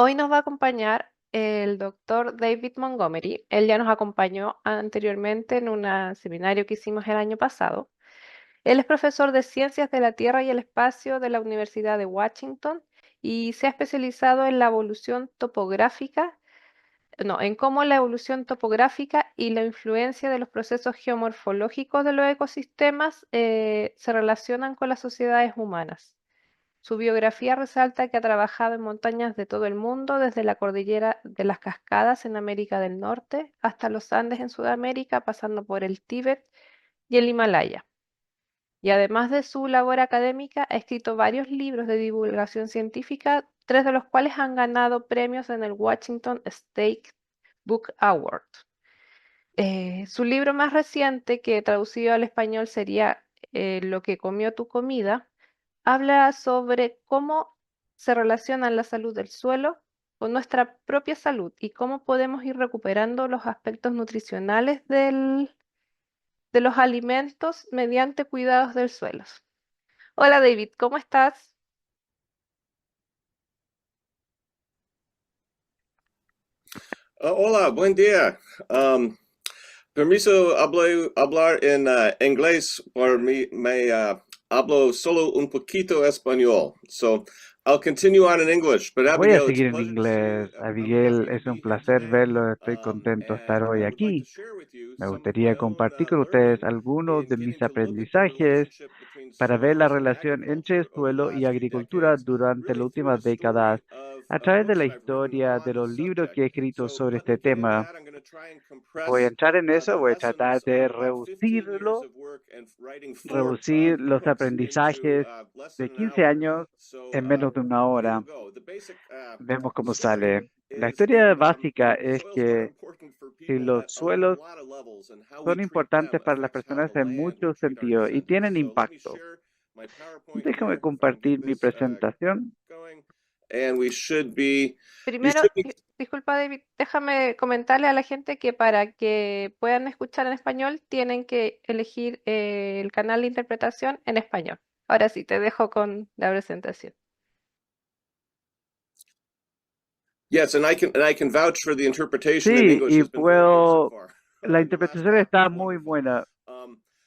Hoy nos va a acompañar el doctor David Montgomery. Él ya nos acompañó anteriormente en un seminario que hicimos el año pasado. Él es profesor de Ciencias de la Tierra y el Espacio de la Universidad de Washington y se ha especializado en la evolución topográfica, no, en cómo la evolución topográfica y la influencia de los procesos geomorfológicos de los ecosistemas se relacionan con las sociedades humanas. Su biografía resalta que ha trabajado en montañas de todo el mundo, desde la cordillera de las Cascadas en América del Norte hasta los Andes en Sudamérica, pasando por el Tíbet y el Himalaya. Y además de su labor académica, ha escrito varios libros de divulgación científica, tres de los cuales han ganado premios en el Washington State Book Award. Su libro más reciente, que traducido al español sería Lo que comió tu comida, habla sobre cómo se relaciona la salud del suelo con nuestra propia salud y cómo podemos ir recuperando los aspectos nutricionales de los alimentos mediante cuidados del suelo. Hola David, ¿cómo estás? Hola, buen día. Um, Permiso hablar en inglés, hablo solo un poquito español. So I'll continue on in English. But Voy a Abigail, it's a seguir en pleasure to see inglés. a number of Abigail, you es un here placer today. verlo. Estoy contento de estar And hoy I would like to aquí. share with you Me some of my gustaría own compartir con ustedes learning algunos in de mis getting to look at the aprendizajes relationship between para ver la soils and relación entre agriculture over the suelo y last few agricultura decades, durante las really through últimas a décadas story of a a través de book la that I've written historia de on los this libros subject. que he escrito So sobre let me este get into tema. that. I'm going to try and Voy a compress entrar en eso, the voy a tratar lessons de of about 15 years of work and writing four reducir los books into aprendizajes less de than an 15 hour. años So en menos de una here hora. we go. The basic Vemos cómo story sale. La is that historia básica es soils are que important for si people los at a suelos lot of levels, and how we son treat them importantes para las affects how personas the en land we muchos treat our sentidos y descendants. tienen So let me impacto. share my PowerPoint Déjame here if I can get compartir mi this presentación. going. And we should be, you Primero, should be, disculpa David, déjame comentarle a la gente que para que puedan escuchar en español tienen que elegir el canal de interpretación en español. Ahora sí, te dejo con la presentación. yes, and I can vouch for the interpretation in Sí, English y has been very good so puedo, far. la The last interpretación talk was está muy wonderful. buena,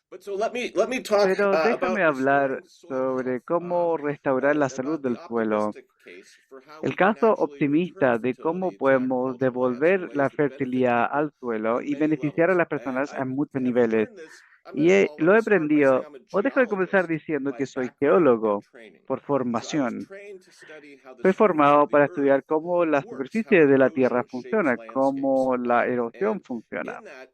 But so let me talk pero déjame about hablar restoring soil sobre health, cómo restaurar la salud about the del suelo. optimistic case for how El we can caso actually return optimista de cómo fertility to podemos agricultural lands in devolver la ways that benefits fertilidad people al suelo on y many beneficiar a levels. las And personas I en muchos have niveles. learned this. Lo Let he me start by saying aprendido, I'm a o déjame comenzar geologist diciendo by que soy background and geólogo training. por So I was formación. trained to study how the Fue surface of formado the para earth estudiar cómo la works, how superficie de la Tierra erosion shapes funciona, landscapes. cómo la And erosión funciona. in that,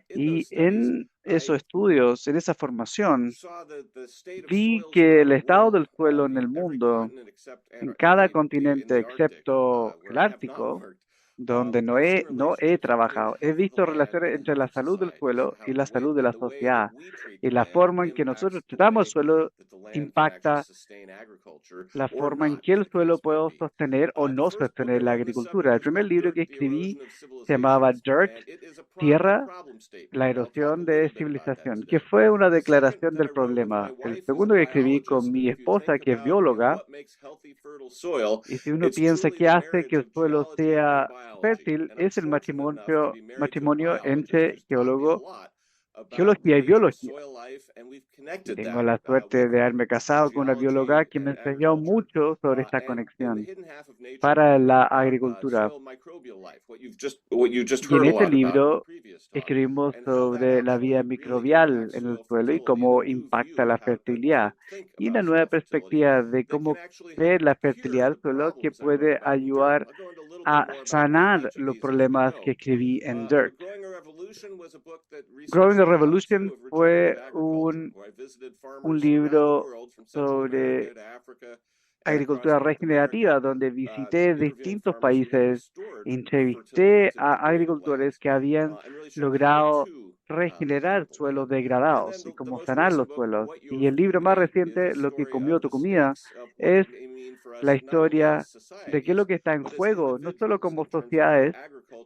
in those Y studies, en esos I estudios, en esa formación, saw the state of vi soils que around el the estado world del suelo en in el every mundo, continent except en cada in continente the Arctic, excepto el where I have not Ártico, worked, donde I've seen no he relationships between the trabajado, he health of the visto land relaciones and entre la human salud del societies, and suelo how y la salud de la the way that sociedad. we treat Y the la land forma en que nosotros impacts the tratamos el way suelo that the land can actually impacta sustain agriculture la or forma en not, que as el the suelo case may puede be. sostener o The no first book I sostener la wrote on this subject agricultura. El was primer called libro que Dirt, the escribí Erosion of se llamaba Civilizations, Dirt, and it is a Tierra, problem statement, la and I'll talk a erosión de little bit about that civilización, que today. fue una The second declaración that del I wrote with my problema. El wife is a segundo que escribí con biologist, and mi if you think esposa, que es about bióloga, what makes healthy, fertile soil, y si uno it's piensa truly qué the hace que marriage el of suelo geology and sea biology. fértil, And I'm es el fortunate enough to be married to a matrimonio biologist entre who's taught me a geólogo, lot about the geología y nature of biología. soil life, and we've Y connected tengo that la suerte with de haberme casado con una geology bióloga que me and enseñó agriculture. mucho sobre esta And in the conexión hidden half of nature, we para read la about agricultura. soil microbial life, what you just Y en heard a este lot about in the libro previous talk, escribimos and how that sobre la vida actually really microbial impacts en el soil suelo y fertility, and a cómo new impacta view of la how to fertilidad. think Y about una nueva soil fertility perspectiva de that can cómo actually help ver la cure fertilidad the del suelo que problems I wrote puede about in Dirt. ayudar I'll go into a little bit a more about sanar each of los these as we problemas que go. escribí en Dirt. Growing a Revolution was a book that Growing a researched how to Revolution have returned fue to agriculture, where I visited un farmers around the libro world, from Central America sobre to Africa and across agricultura North America, regenerativa, donde visité interviewing distintos farmers who had países, restored fertility entrevisté to a degraded agricultores lands, que habían and really showed how logrado to regenerar cure the suelos land. And then degradados y the cómo most sanar recent los book, suelos. What Y Your el libro Food más Ate, is a reciente, Lo que story comió of tu the comida, stakes of what es it may mean for la us, not only as historia de qué es lo societies, que está en but as juego, no solo individuals, como in terms of how sociedades,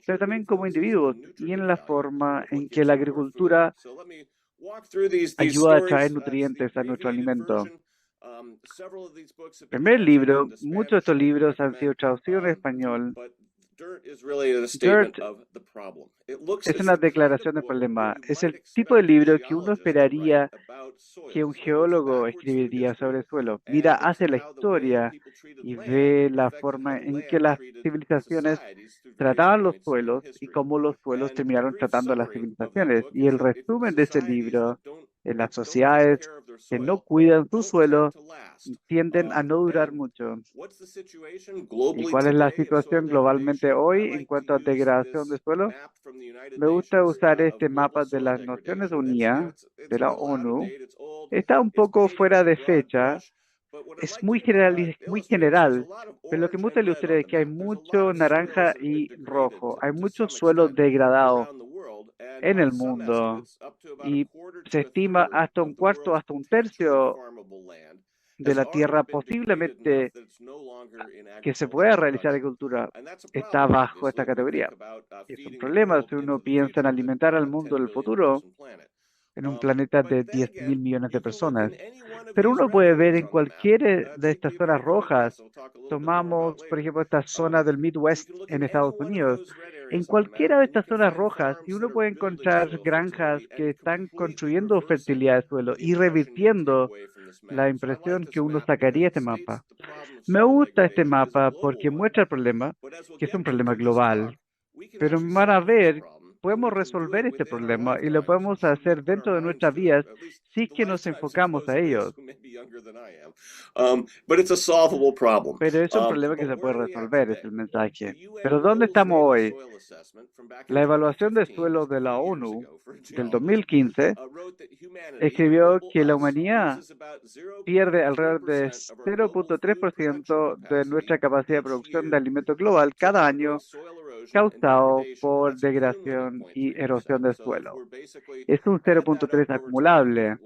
pero agriculture también como influences the individuos y en nutrient la value forma of what en que gets la into our food. agricultura So let me walk through these ayuda a traer stories. It's the nutrientes a nuestro abbreviated alimento. version. Primer libro, muchos de estos libros han sido traducidos en español. Dirt es una declaración del problema. Es el tipo de libro que uno esperaría que un geólogo escribiría sobre el suelo. Mira hacia la historia y ve la forma en que las civilizaciones trataban los suelos y cómo los suelos terminaron tratando a las civilizaciones. Y el resumen de ese libro, en las sociedades que no cuidan su suelo, tienden a no durar mucho. ¿Y cuál es la situación globalmente hoy en cuanto a degradación de suelo? Me gusta usar este mapa de las Naciones Unidas, de la ONU. Está un poco fuera de fecha, es muy general, pero lo que me gusta ilustrar es que hay mucho naranja y rojo, hay mucho suelo degradado en el mundo y se estima hasta un cuarto, hasta un tercio de la tierra posiblemente que se pueda realizar agricultura está bajo esta categoría. Es un problema si uno piensa en alimentar al mundo del futuro en un planeta de 10.000 millones de personas. Pero uno puede ver en cualquiera de estas zonas rojas, tomamos, por ejemplo, esta zona del Midwest en Estados Unidos, en cualquiera de estas zonas rojas, si uno puede encontrar granjas que están construyendo fertilidad de suelo y revirtiendo la impresión que uno sacaría de este mapa. Me gusta este mapa porque muestra el problema, que es un problema global, pero van a ver, podemos resolver este problema y lo podemos hacer dentro de nuestras vidas si es que nos enfocamos a ellos. Pero es un problema que se puede resolver, es el mensaje. Pero ¿dónde estamos hoy? La evaluación de suelo de la ONU del 2015 escribió que la humanidad pierde alrededor de 0.3% de nuestra capacidad de producción de alimento global cada año causado por degradación y erosión del suelo. Es un 0.3 acumulable.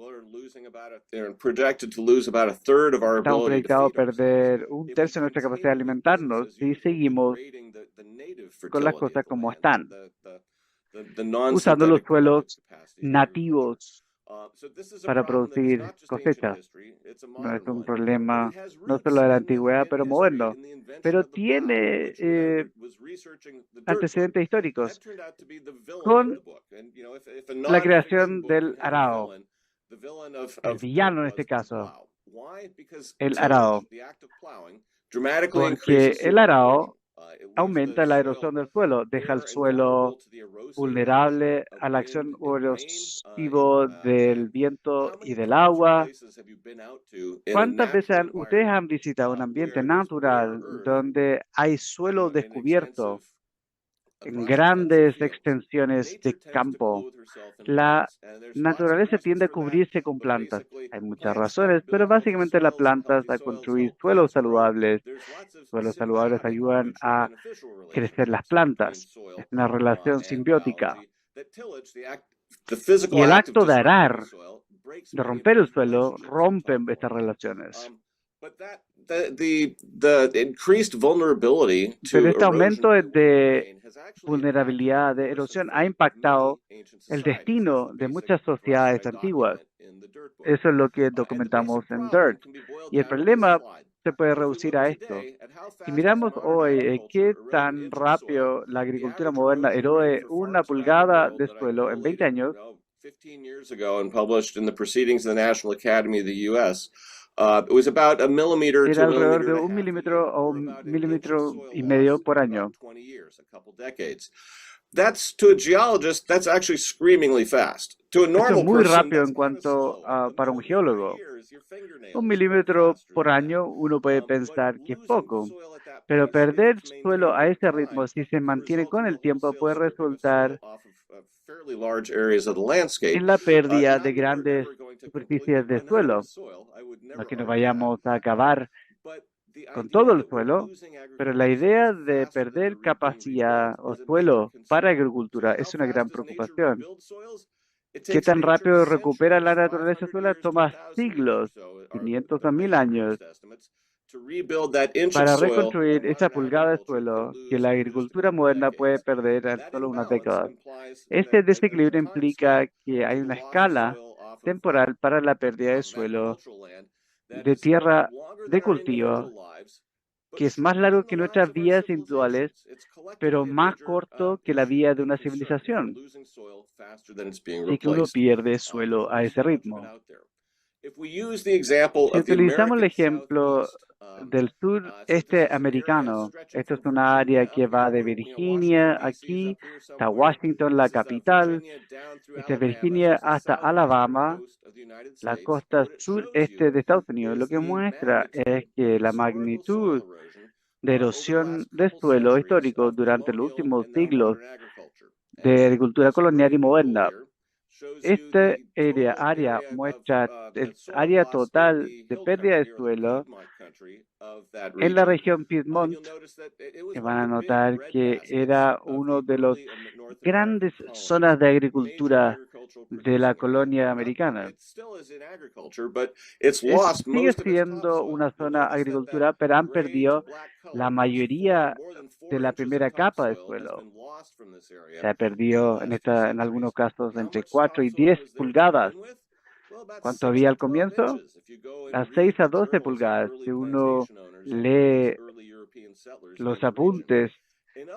Estamos proyectados a perder un tercio de nuestra capacidad de alimentarnos si seguimos con las cosas como están, usando los suelos nativos para producir cosechas. No es un problema no solo de la antigüedad, pero moderno, pero tiene antecedentes históricos con la creación del arado, el villano en este caso, el arado, porque el arado aumenta la erosión del suelo, deja el suelo vulnerable a la acción erosiva del viento y del agua. ¿Cuántas veces ustedes han visitado un ambiente natural donde hay suelo descubierto en grandes extensiones de campo? La naturaleza tiende a cubrirse con plantas. Hay muchas razones, pero básicamente las plantas a construir suelos saludables. Suelos saludables ayudan a crecer las plantas. Es una relación simbiótica. Y el acto de arar, de romper el suelo, rompe estas relaciones. Pero este aumento de vulnerabilidad, de erosión, ha impactado el destino de muchas sociedades antiguas. Eso es lo que documentamos en Dirt. Y el problema se puede reducir a esto. Si miramos hoy qué tan rápido la agricultura moderna erode 1 pulgada de suelo en 20 años, era alrededor de 1 milímetro o 1,5 milímetros por año. Esto es muy rápido en cuanto para un geólogo. 1 milímetro por año uno puede pensar que es poco, pero perder suelo a ese ritmo, si se mantiene con el tiempo, puede resultar en la pérdida de grandes superficies de suelo. No que nos vayamos a acabar con todo el suelo, pero la idea de perder capacidad o suelo para agricultura es una gran preocupación. ¿Qué tan rápido recupera la naturaleza suelo? Toma siglos, 500 a 1,000 años, para reconstruir esa pulgada de suelo que la agricultura moderna puede perder en solo unas décadas. Este desequilibrio implica que hay una escala temporal para la pérdida de suelo de tierra de cultivo, que es más largo que nuestras vías individuales, pero más corto que la vía de una civilización, y que uno pierde suelo a ese ritmo. Si utilizamos el ejemplo del sureste americano, esto es una área que va de Virginia aquí hasta Washington, la capital, desde Virginia hasta Alabama, la costa sureste de Estados Unidos. Lo que muestra es que la magnitud de erosión de suelo histórico durante los últimos siglos de agricultura colonial y moderna. Esta área muestra el área total de pérdida de suelo en la región Piedmont, y van a notar que era uno de los grandes zonas de agricultura de la colonia americana. Sigue siendo una zona de agricultura, pero han perdido la mayoría de la primera capa de suelo. Se ha perdido en algunos casos entre 4 y 10 pulgadas. ¿Cuánto había al comienzo? A 6 a 12 pulgadas. Si uno lee los apuntes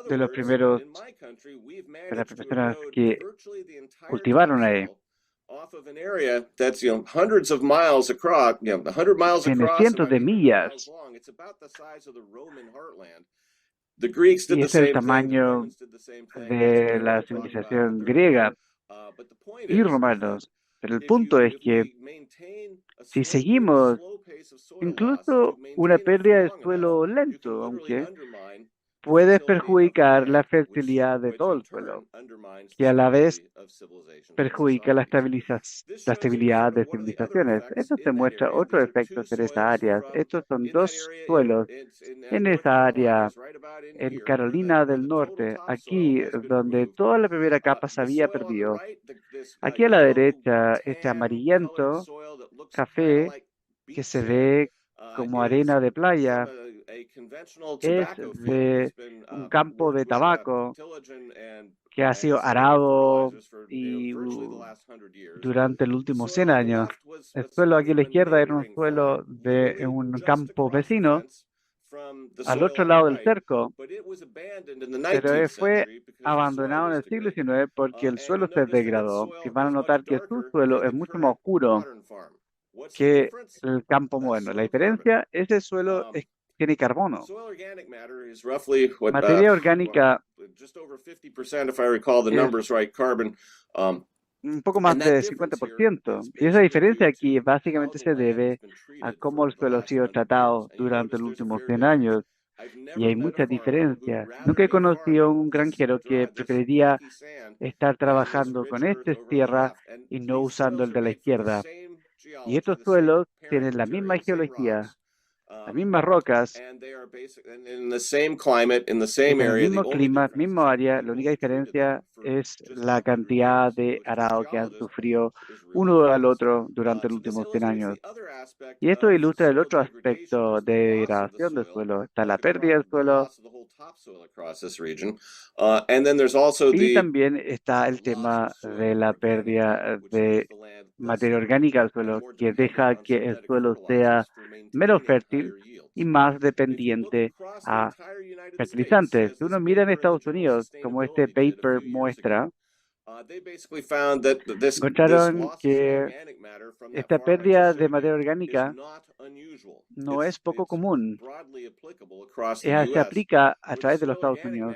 de las personas que cultivaron ahí, tiene cientos de millas. Y ese es el tamaño de la civilización griega y romanos. Pero el punto es que si seguimos incluso una pérdida de suelo lento, aunque puede perjudicar la fertilidad de todo el suelo, que a la vez perjudica la estabilidad de civilizaciones. Esto se muestra otros efectos en esa área. Estos son dos suelos en esa área, en Carolina del Norte, aquí donde toda la primera capa se había perdido. Aquí a la derecha, este amarillento, café, que se ve como arena de playa, es de un campo de tabaco que ha sido arado y durante los últimos 100 años. El suelo aquí a la izquierda era un suelo de un campo vecino al otro lado del cerco, pero fue abandonado en el siglo XIX porque el suelo se degradó. Y van a notar que su suelo es mucho más oscuro que el campo moderno. La diferencia es el suelo tiene carbono. Materia orgánica un poco más de 50%. Y esa diferencia aquí básicamente se debe a cómo el suelo ha sido tratado durante los últimos 100 años. Y hay muchas diferencias. Nunca he conocido un granjero que preferiría estar trabajando con esta tierra y no usando el de la izquierda. Y estos suelos tienen la misma geología, las mismas rocas, en el mismo clima, mismo área. La única diferencia es la cantidad de arado que han sufrido uno al otro durante los últimos 100 años. Y esto ilustra el otro aspecto de degradación del suelo. Está la pérdida del suelo. Y también está el tema de la pérdida de materia orgánica del suelo, que deja que el suelo sea menos fértil y más dependiente a fertilizantes. Si uno mira en Estados Unidos, como este paper muestra, encontraron que esta pérdida de materia orgánica no es poco común. Se aplica a través de los Estados Unidos,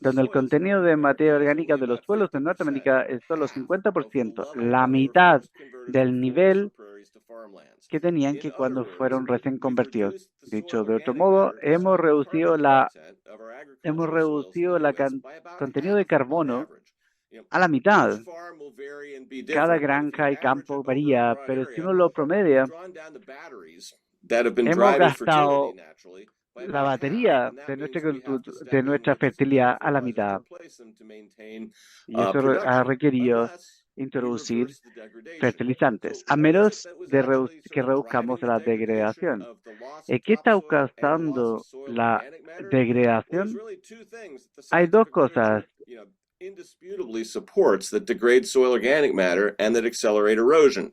donde el contenido de materia orgánica de los suelos de Norteamérica es solo 50%, la mitad del nivel que tenían que cuando fueron recién convertidos. Dicho de otro modo, hemos reducido el contenido de carbono a la mitad. Cada granja y campo varía, pero si uno lo promedia, hemos gastado la batería de nuestra fertilidad a la mitad. Y eso ha requerido introducir fertilizantes, a menos que reduzcamos la degradación. ¿Qué está causando la degradación? Hay dos cosas. Indisputably supports that degrade soil organic matter and that accelerate erosion.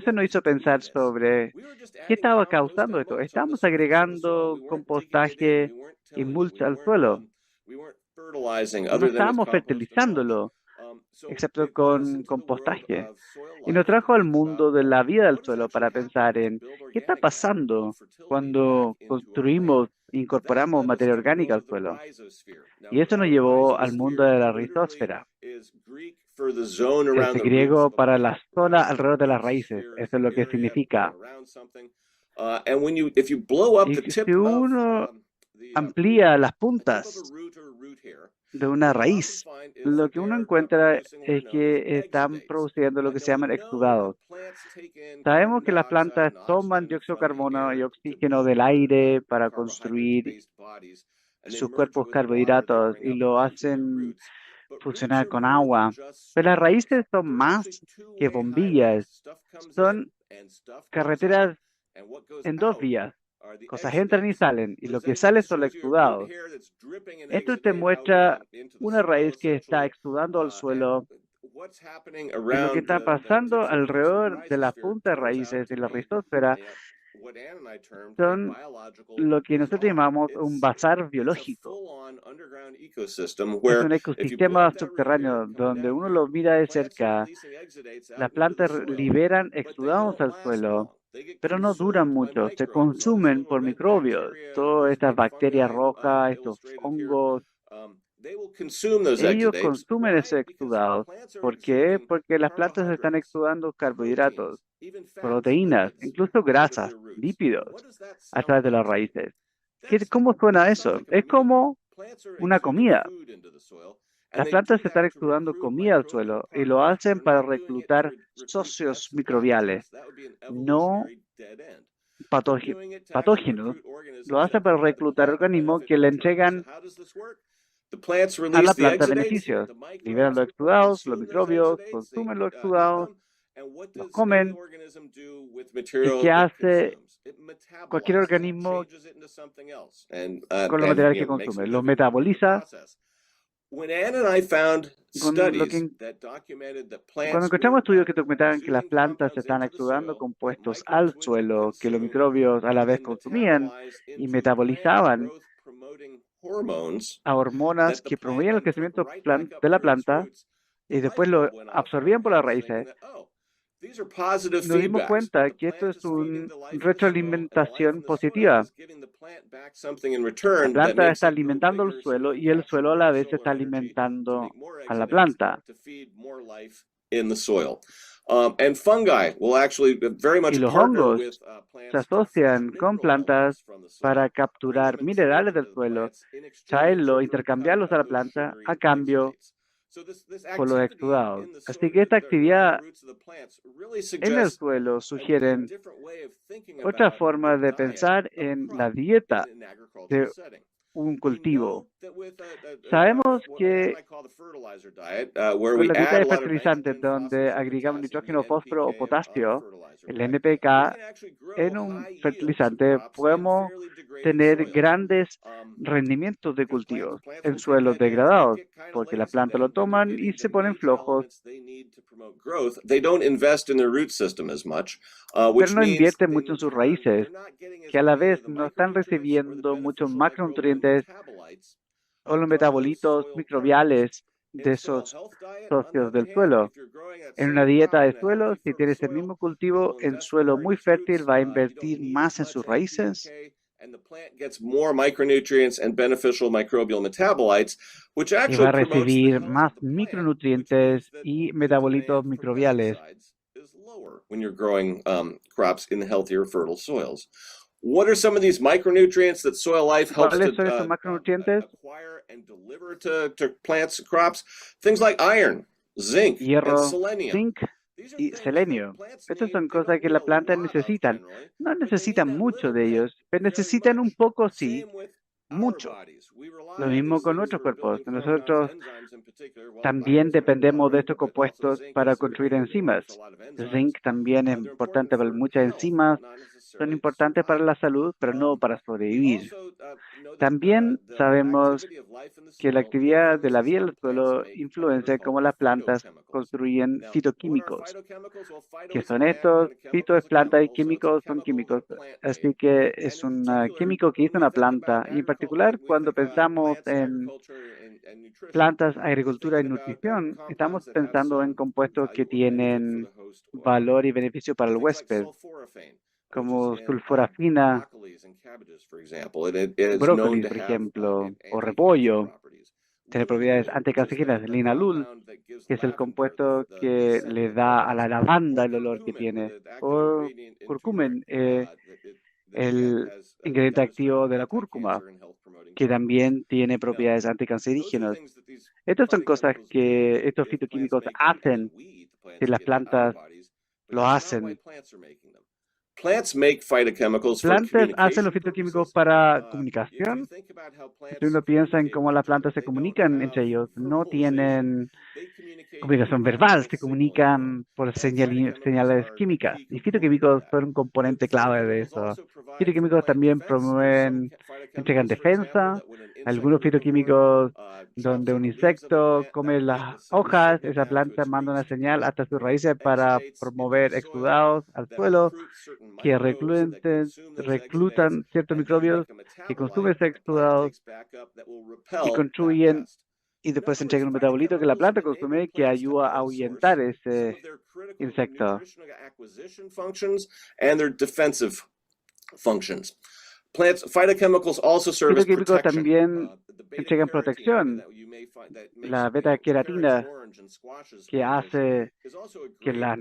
Eso nos hizo pensar sobre qué estaba causando esto. Estamos agregando compostaje y mulch al suelo. No estábamos fertilizándolo, excepto con compostaje. Y nos trajo al mundo de la vida del suelo para pensar en qué está pasando cuando construimos, incorporamos materia orgánica al suelo. Y eso nos llevó al mundo de la rizósfera. Es griego para la zona alrededor de las raíces. Eso es lo que significa. Y si uno amplía las puntas de una raíz, lo que uno encuentra es que están produciendo lo que se llaman exudados. Sabemos que las plantas toman dióxido de carbono y oxígeno del aire para construir sus cuerpos carbohidratos y lo hacen funcionar con agua. Pero las raíces son más que bombillas, son carreteras en dos vías. Cosas entran y salen, y lo que sale son los exudados. Esto te muestra una raíz que está exudando al suelo. Y lo que está pasando alrededor de la punta de raíces y la rizósfera son lo que nosotros llamamos un bazar biológico. Es un ecosistema subterráneo donde uno lo mira de cerca. Las plantas liberan exudados al suelo, pero no duran mucho, se consumen por microbios. Todas estas bacterias rojas, estos hongos, ellos consumen ese exudado. ¿Por qué? Porque las plantas están exudando carbohidratos, proteínas, incluso grasas, lípidos, a través de las raíces. ¿Cómo suena eso? Es como una comida. Las plantas están exudando comida al suelo y lo hacen para reclutar socios microbiales, no patógenos. Lo hacen para reclutar organismos que le entregan a la planta beneficios. Liberan los exudados, los microbios, consumen los exudados, los comen. ¿Y qué hace cualquier organismo con los materiales que consume? Los metaboliza. Cuando encontramos estudios que documentaban que las plantas están exudando compuestos al suelo que los microbios a la vez consumían y metabolizaban a hormonas que promovían el crecimiento de la planta y después lo absorbían por las raíces, nos dimos cuenta que esto es una retroalimentación positiva. La planta está alimentando el suelo y el suelo a la vez está alimentando a la planta. Y los hongos se asocian con plantas para capturar minerales del suelo, traerlos, intercambiarlos a la planta a cambio por los exudados. Así que esta actividad en el suelo sugiere otra forma de pensar en la dieta de un cultivo. Sabemos que con la dieta de fertilizantes, donde agregamos nitrógeno, fósforo o potasio, el NPK, en un fertilizante podemos tener grandes rendimientos de cultivos en suelos degradados, porque las plantas lo toman y se ponen flojos, pero no invierten mucho en sus raíces, que a la vez no están recibiendo muchos macronutrientes o los metabolitos microbiales de esos socios del suelo. En una dieta de suelo, si tienes el mismo cultivo en suelo muy fértil, va a invertir más en sus raíces y va a recibir más micronutrientes y metabolitos microbiales. ¿Cuáles son esos macronutrientes? Hierro, zinc y selenio. Estas son cosas que las plantas necesitan. No necesitan mucho de ellos, pero necesitan un poco, sí, mucho. Lo mismo con nuestros cuerpos. Nosotros también dependemos de estos compuestos para construir enzimas. Zinc también es importante para muchas enzimas. Son importantes para la salud, pero no para sobrevivir. También sabemos que la actividad de la vida del suelo influencia cómo las plantas construyen fitoquímicos. ¿Qué son estos? Fito es planta y químicos son químicos. Así que es un químico que hizo una planta. Y en particular, cuando pensamos en plantas, agricultura y nutrición, estamos pensando en compuestos que tienen valor y beneficio para el huésped, como sulforafina, brócoli, por ejemplo, o repollo. Tiene propiedades anticancerígenas, linalol, que es el compuesto que le da a la lavanda el olor que tiene, o curcumen, el ingrediente activo de la cúrcuma, que también tiene propiedades anticancerígenas. Estas son cosas que estos fitoquímicos hacen, que las plantas lo hacen. Plantas hacen los fitoquímicos para comunicación. Si uno piensa en cómo las plantas se comunican entre ellos, no tienen comunicación verbal, se comunican por señales químicas. Y fitoquímicos son un componente clave de eso. Fitoquímicos también promueven, entregan defensa. Algunos fitoquímicos, donde un insecto come las hojas, esa planta manda una señal hasta sus raíces para promover exudados al suelo que reclutan ciertos microbios que consumen esos exudados y construyen y después entregan un metabolito que la planta consume que ayuda a ahuyentar ese insecto. Fitoquímicos también entregan protección. La beta-queratina, que hace que las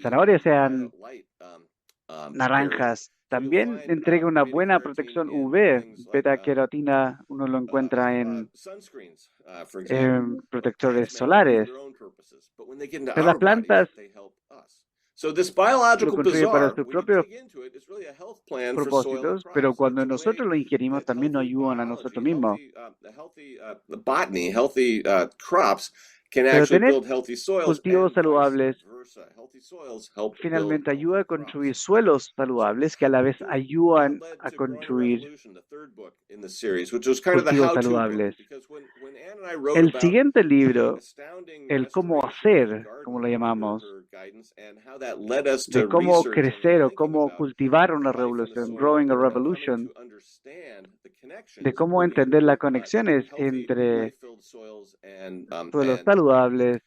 zanahorias sean naranjas, también entrega una buena protección UV. Beta-queratina uno lo encuentra en protectores solares. Pero las plantas lo construyen para sus propios propósitos, pero cuando nosotros lo ingerimos también nos ayudan a nosotros mismos. Pero tener cultivos saludables finalmente ayuda a construir suelos saludables que a la vez ayudan a construir cultivos saludables. El siguiente libro, el cómo hacer, como lo llamamos, de cómo crecer o cómo cultivar una revolución, Growing a Revolution, de cómo entender las conexiones entre suelos saludables.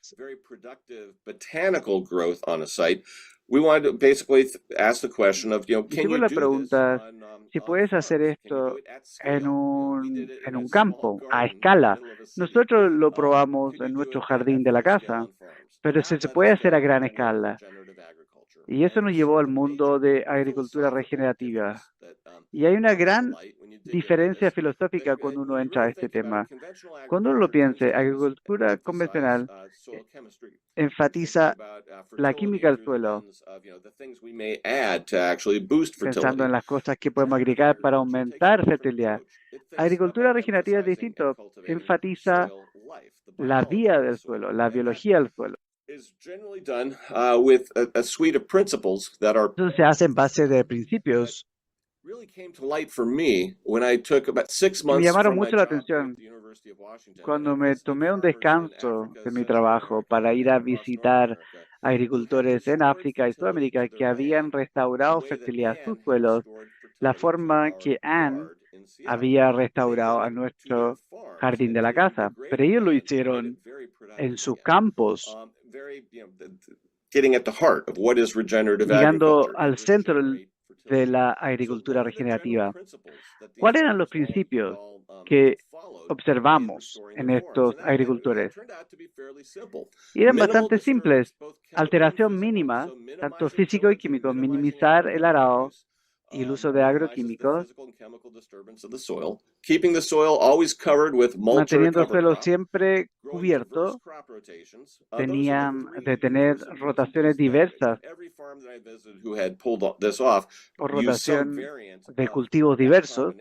Hicimos la pregunta, si puedes hacer esto en un campo, a escala. Nosotros lo probamos en nuestro jardín de la casa, pero se puede hacer a gran escala. Y eso nos llevó al mundo de agricultura regenerativa. Y hay una gran diferencia filosófica cuando uno entra a este tema. Cuando uno lo piensa, agricultura convencional enfatiza la química del suelo, pensando en las cosas que podemos agregar para aumentar fertilidad. Agricultura regenerativa es distinto, enfatiza la vida del suelo, la biología del suelo. Eso se hace en base de principios que me llamaron mucho la atención cuando me tomé un descanso de mi trabajo para ir a visitar agricultores en África y Sudamérica que habían restaurado fertilidad a sus suelos, la forma que Anne había restaurado a nuestro jardín de la casa. Pero ellos lo hicieron en sus campos, llegando al centro de la agricultura regenerativa. ¿Cuáles eran los principios que observamos en estos agricultores? Y eran bastante simples. Alteración mínima, tanto físico y químico, minimizar el arado y el uso de agroquímicos, manteniendo el suelo siempre cubierto, tenían de tener rotaciones diversas o rotación de cultivos diversos.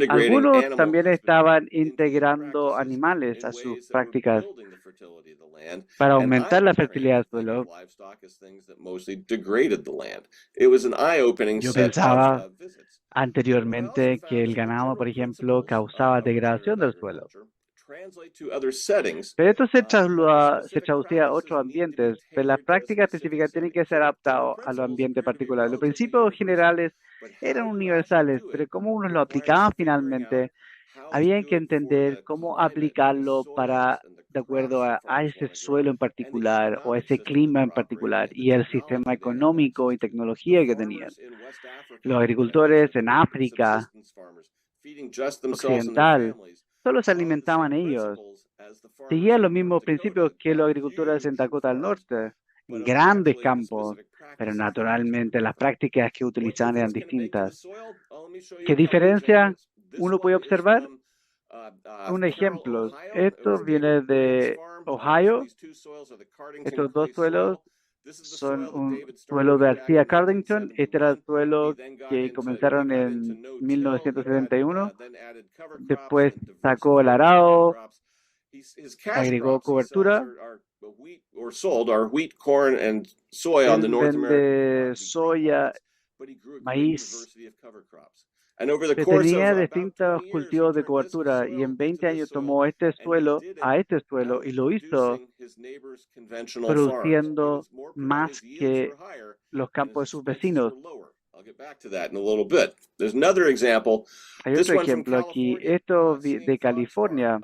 Algunos también estaban integrando animales a sus prácticas para aumentar la fertilidad del suelo. Yo pensaba anteriormente que el ganado, por ejemplo, causaba degradación del suelo. Pero esto se traducía a otros ambientes, pero las prácticas específicas tienen que ser adaptadas a los ambientes particulares. Los principios generales eran universales, pero cómo uno lo aplicaba finalmente había que entender cómo aplicarlo de acuerdo a ese suelo en particular o a ese clima en particular y el sistema económico y tecnología que tenían. Los agricultores en África occidental solo se alimentaban ellos. Seguían los mismos principios que los agricultores en Dakota del Norte, grandes campos, pero naturalmente las prácticas que utilizaban eran distintas. ¿Qué diferencia uno puede observar? Un ejemplo, esto viene de Ohio. Estos dos suelos son un suelo de Arcilla Cardington. Este era el suelo que comenzaron en 1971. Después sacó el arado, agregó cobertura. Él vende soya, maíz. Se tenía distintos cultivos de cobertura y en 20 años tomó a este suelo y lo hizo produciendo más que los campos de sus vecinos. Hay otro ejemplo aquí, esto de California,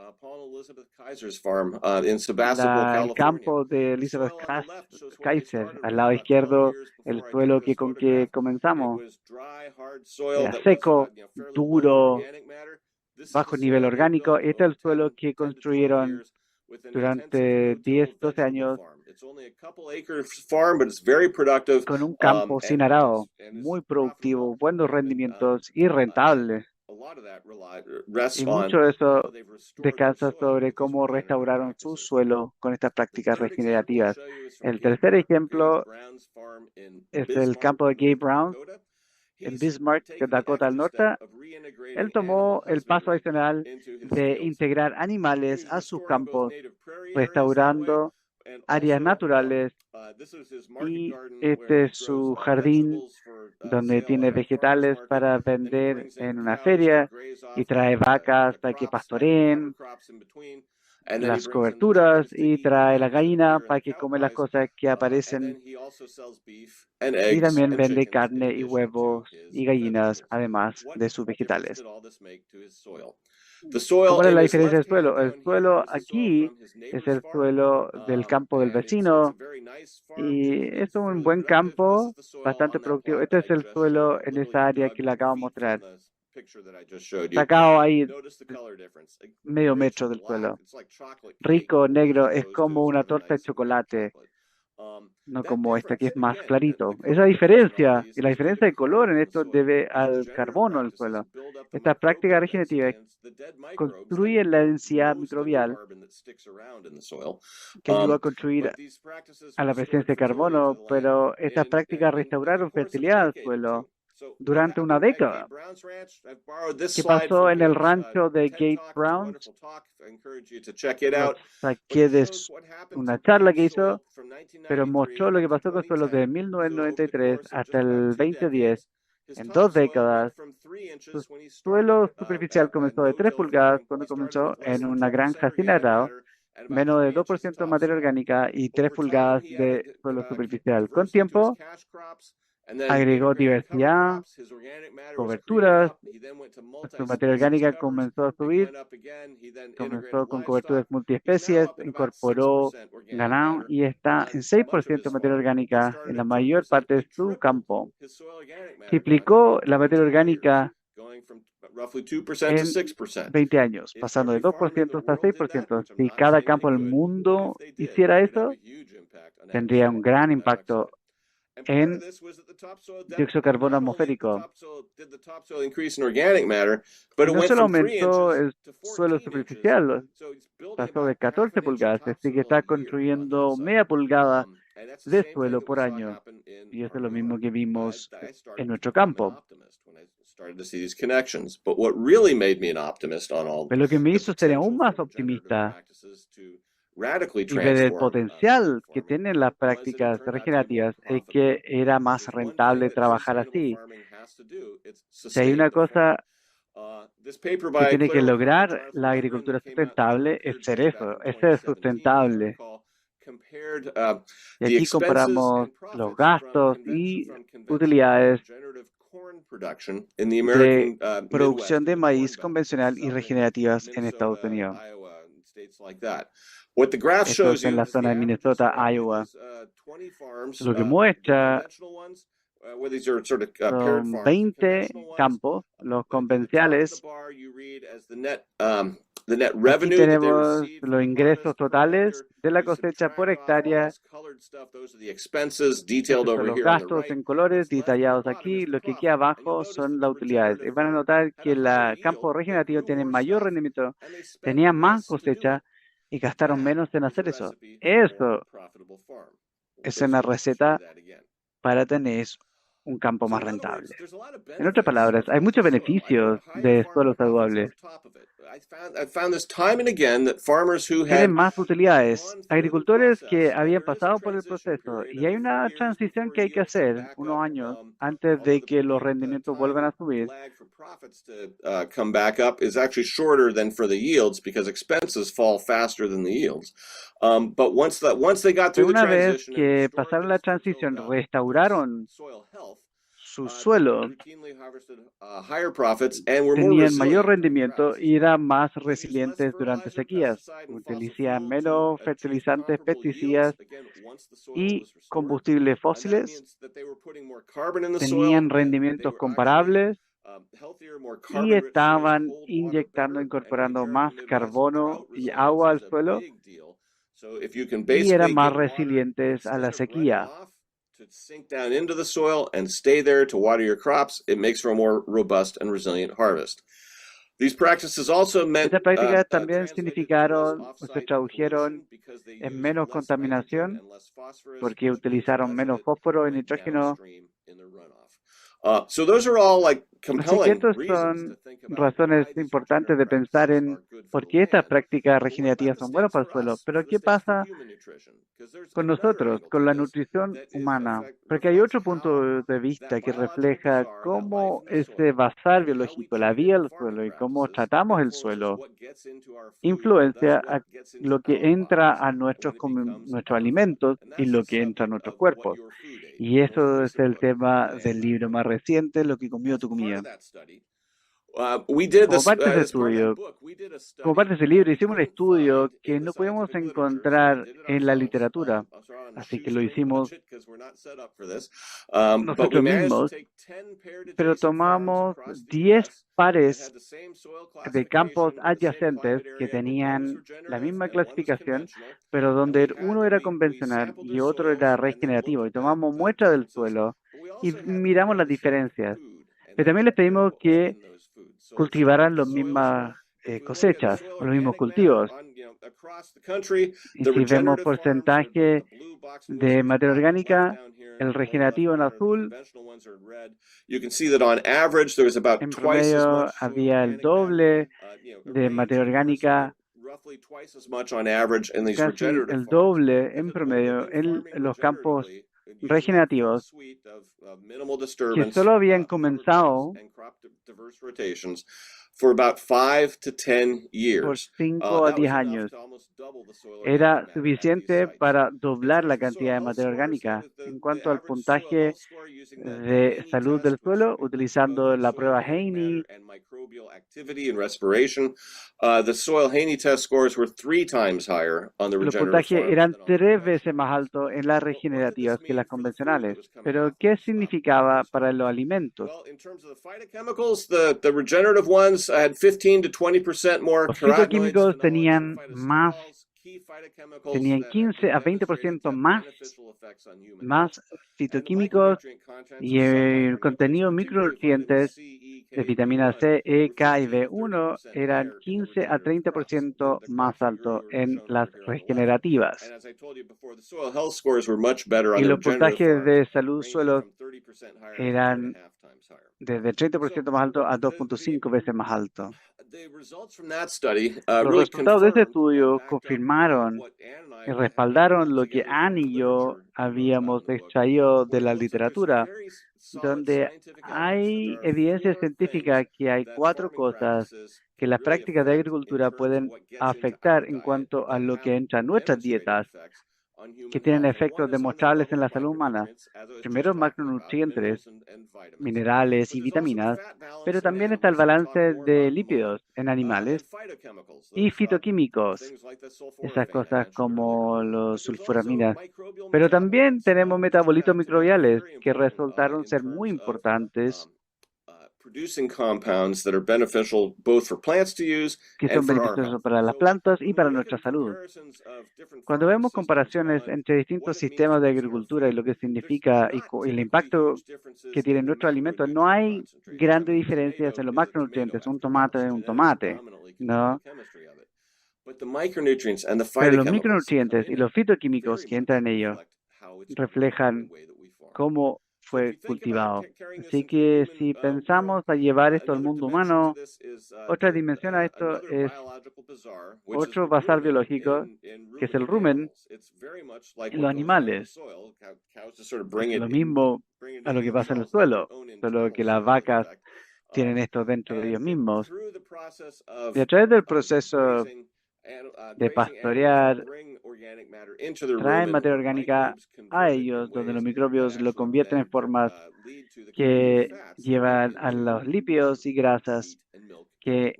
el campo de Elizabeth Kaiser, al lado izquierdo, el suelo con que comenzamos. Era seco, duro, bajo nivel orgánico. Este es el suelo que construyeron durante 10, 12 años con un campo sin arado, muy productivo, buenos rendimientos y rentable. Y mucho de eso descansa sobre cómo restauraron su suelo con estas prácticas regenerativas. El tercer ejemplo es el campo de Gabe Brown en Bismarck, Dakota del Norte. Él tomó el paso adicional de integrar animales a sus campos, restaurando áreas naturales, y este es su jardín donde tiene vegetales para vender en una feria y trae vacas para que pastoreen las coberturas y trae la gallina para que come las cosas que aparecen, y también vende carne y huevos y gallinas además de sus vegetales. ¿Cuál es la diferencia del suelo? El suelo aquí es el suelo del campo del vecino y es un buen campo, bastante productivo. Este es el suelo en esa área que le acabo de mostrar. Sacado ahí medio metro del suelo. Rico, negro, es como una torta de chocolate, no como esta que es más clarito. Esa diferencia, y la diferencia de color en esto debe al carbono del suelo. Esta práctica regenerativa construye la densidad microbial que ayuda a construir a la presencia de carbono, pero estas prácticas restauraron fertilidad del suelo durante una década. ¿Qué pasó en el rancho de Gabe Brown? Lo saqué de una charla que hizo, pero mostró lo que pasó con suelos de 1993 hasta el 2010. En 2 décadas, su suelo superficial comenzó de 3 pulgadas cuando comenzó en una granja sin arado, menos de 2% de materia orgánica y 3 pulgadas de suelo superficial. Con tiempo, agregó diversidad, coberturas, su materia orgánica comenzó a subir, comenzó con coberturas multiespecies, incorporó ganado y está en 6% de materia orgánica en la mayor parte de su campo. Triplicó la materia orgánica en 20 años, pasando de 2% a 6%. Si cada campo del mundo hiciera eso, tendría un gran impacto en dióxido de carbono atmosférico. No solo aumentó el suelo superficial, pasó de 14 pulgadas, así que está construyendo media pulgada de suelo por año. Y eso es lo mismo que vimos en nuestro campo. Pero lo que me hizo ser aún más optimista y ver el potencial que tienen las prácticas regenerativas es que era más rentable trabajar así. Si hay una cosa que tiene que lograr la agricultura sustentable, es ser eso, es ser sustentable. Y aquí comparamos los gastos y utilidades de producción de maíz convencional y regenerativas en Estados Unidos. Esto es en la zona de Minnesota, Iowa. Lo que muestra son 20 campos, los convencionales. Aquí tenemos los ingresos totales de la cosecha por hectárea. Estos son los gastos en colores detallados aquí. Lo que queda abajo son las utilidades. Y van a notar que el campo regenerativo tiene mayor rendimiento, tenía más cosecha y gastaron menos en hacer eso. Eso es una receta para tener un campo más rentable. En otras palabras, hay muchos beneficios de suelos saludables. Tienen más utilidades. Agricultores que habían pasado por el proceso y hay una transición que hay que hacer unos años antes de que los rendimientos vuelvan a subir. Pero una vez que pasaron la transición, restauraron su suelo, tenían mayor rendimiento y eran más resilientes durante sequías. Utilizan menos fertilizantes, pesticidas y combustibles fósiles. Tenían rendimientos comparables y estaban incorporando más carbono y agua al suelo y eran más resilientes a la sequía. To sink down into the soil and stay there to water your crops, it makes for a more robust and resilient harvest. These practices also meant Estas prácticas también significaron, se tradujeron en menos contaminación porque utilizaron menos fósforo y nitrógeno. So those are all like Así que estas son razones importantes de pensar en por qué estas prácticas regenerativas son buenas para el suelo. Pero ¿qué pasa con nosotros, con la nutrición humana? Porque hay otro punto de vista que refleja cómo ese bazar biológico, la vida del suelo y cómo tratamos el suelo, influencia a lo que entra a nuestros alimentos y lo que entra a nuestros cuerpos. Y eso es el tema del libro más reciente, Lo que comió tu comida. Como parte de ese estudio, como parte de ese libro, hicimos un estudio que no podemos encontrar en la literatura, así que lo hicimos nosotros mismos, pero tomamos 10 pares de campos adyacentes que tenían la misma clasificación, pero donde uno era convencional y otro era regenerativo, y tomamos muestra del suelo y miramos las diferencias. Pero también les pedimos que cultivaran las mismas cosechas o los mismos cultivos. Y si vemos porcentaje de materia orgánica, el regenerativo en azul, en promedio había el doble de materia orgánica, casi el doble en promedio en los campos regenerativos que solo habían comenzado por 5 a 10 años. Era suficiente para doblar la cantidad de materia orgánica. En cuanto al puntaje de salud del suelo, utilizando la prueba Haney, los puntajes eran 3 veces más altos en las regenerativas que las convencionales. Pero, ¿qué significaba para los alimentos? Los fitoquímicos tenían 15 a 20% más fitoquímicos y el contenido de micronutrientes de vitamina C, E, K y B1 eran 15 a 30% más alto en las regenerativas. Y los puntajes de salud suelo eran desde 30% más alto a 2.5 veces más alto. Los resultados de este estudio confirmaron y respaldaron lo que Ann y yo habíamos extraído de la literatura, donde hay evidencia científica que hay 4 cosas que las prácticas de agricultura pueden afectar en cuanto a lo que entra en nuestras dietas que tienen efectos demostrables en la salud humana. Primero, macronutrientes, minerales y vitaminas, pero también está el balance de lípidos en animales y fitoquímicos, esas cosas como los sulforamidas. Pero también tenemos metabolitos microbiales que resultaron ser muy importantes, que son beneficiosos para las plantas y para nuestra salud. Cuando vemos comparaciones entre distintos sistemas de agricultura y lo que significa y el impacto que tienen nuestros alimentos, no hay grandes diferencias en los macronutrientes. Un tomate es un tomate, ¿no? Pero los micronutrientes y los fitoquímicos que entran en ellos reflejan cómo fue cultivado. Así que si pensamos a llevar esto al mundo humano, otra dimensión a esto es otro bazar biológico, que es el rumen en los animales. Es lo mismo a lo que pasa en el suelo, solo que las vacas tienen esto dentro de ellos mismos. Y a través del proceso de pastorear, traen materia orgánica a ellos, donde los microbios lo convierten en formas que llevan a los lípidos y grasas que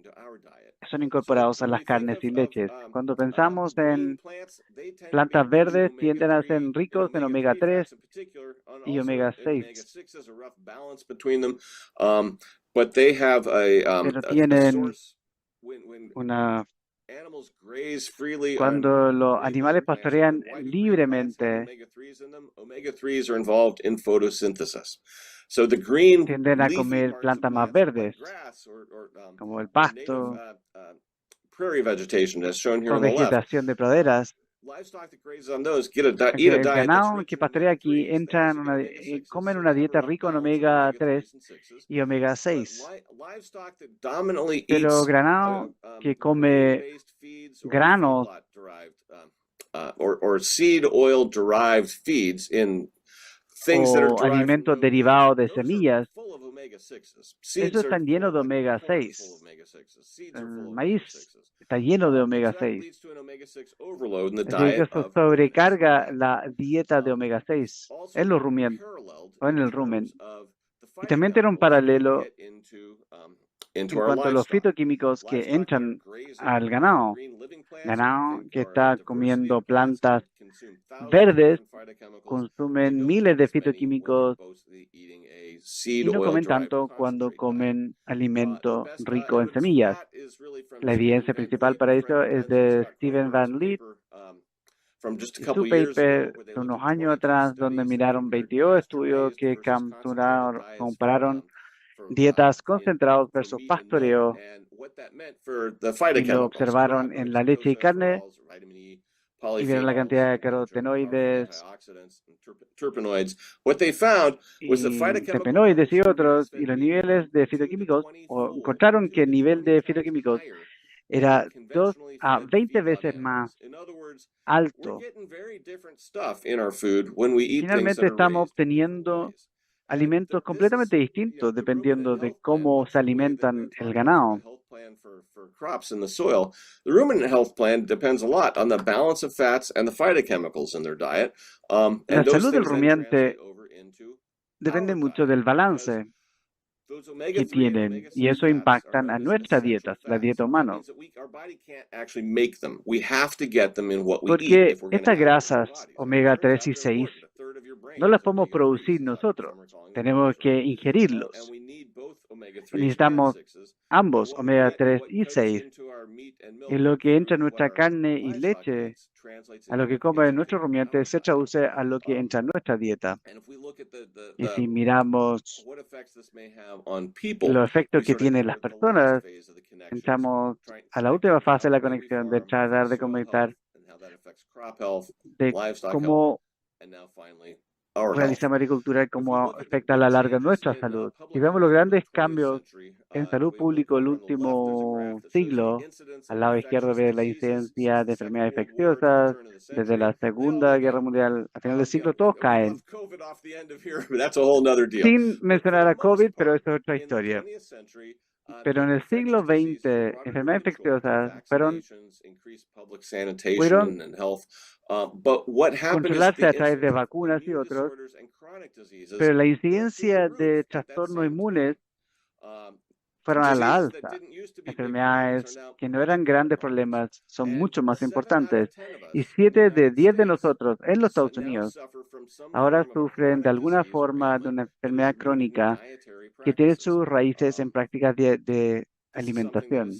son incorporados a las carnes y leches. Cuando pensamos en plantas verdes, tienden a ser ricos en omega 3 y omega 6. Pero tienen una... Cuando los animales pastorean libremente, tienden a comer plantas más verdes, como el pasto o vegetación de praderas. El ganado que pastorea aquí comen una dieta rica en omega 3 y omega 6. Pero ganado que come granos o alimentos derivados de semillas, esos están llenos de omega 6. El maíz está lleno de omega 6. Así que eso sobrecarga la dieta de omega 6 en los rumen o en el rumen. Y también tiene un paralelo en cuanto a los fitoquímicos que entran al ganado. Ganado que está comiendo plantas verdes consumen miles de fitoquímicos y no comen tanto cuando comen alimento rico en semillas. La evidencia principal para eso es de Steven Van Liet y su paper de unos años atrás, donde miraron 22 estudios que compararon dietas concentradas versus pastoreo y lo observaron en la leche y carne y vieron la cantidad de carotenoides y terpenoides y otros y los niveles de fitoquímicos, o encontraron que el nivel de fitoquímicos era 2 a 20 veces más alto. Finalmente estamos obteniendo alimentos completamente distintos dependiendo de cómo se alimentan el ganado. The ruminant health plan depends a lot on the balance of fats and the phytochemicals in their diet. La salud del rumiante depende mucho del balance que tienen y eso impacta a nuestras dietas, la dieta humana. Porque estas grasas omega 3 y 6 no las podemos producir nosotros, tenemos que ingerirlos. Necesitamos ambos, omega 3 y 6, en lo que entra en nuestra carne y leche, a lo que come nuestro rumiante, se traduce a lo que entra en nuestra dieta. Y si miramos los efectos que tienen las personas, entramos a la última fase de la conexión, de tratar de comentar de cómo realizamos agricultura y cómo afecta a la larga nuestra salud. Y vemos los grandes cambios en salud pública el último siglo. Al lado izquierdo ve la incidencia de enfermedades infecciosas. Desde la Segunda Guerra Mundial a final del siglo todos caen. Sin mencionar a COVID, pero eso es otra historia. Pero en el siglo XX, enfermedades infecciosas pudieron controlarse a través de vacunas y otros, pero la incidencia de trastornos inmunes fueron a la alza. Enfermedades que no eran grandes problemas son mucho más importantes. Y 7 de 10 de nosotros en los Estados Unidos ahora sufren de alguna forma de una enfermedad crónica que tiene sus raíces en prácticas de alimentación.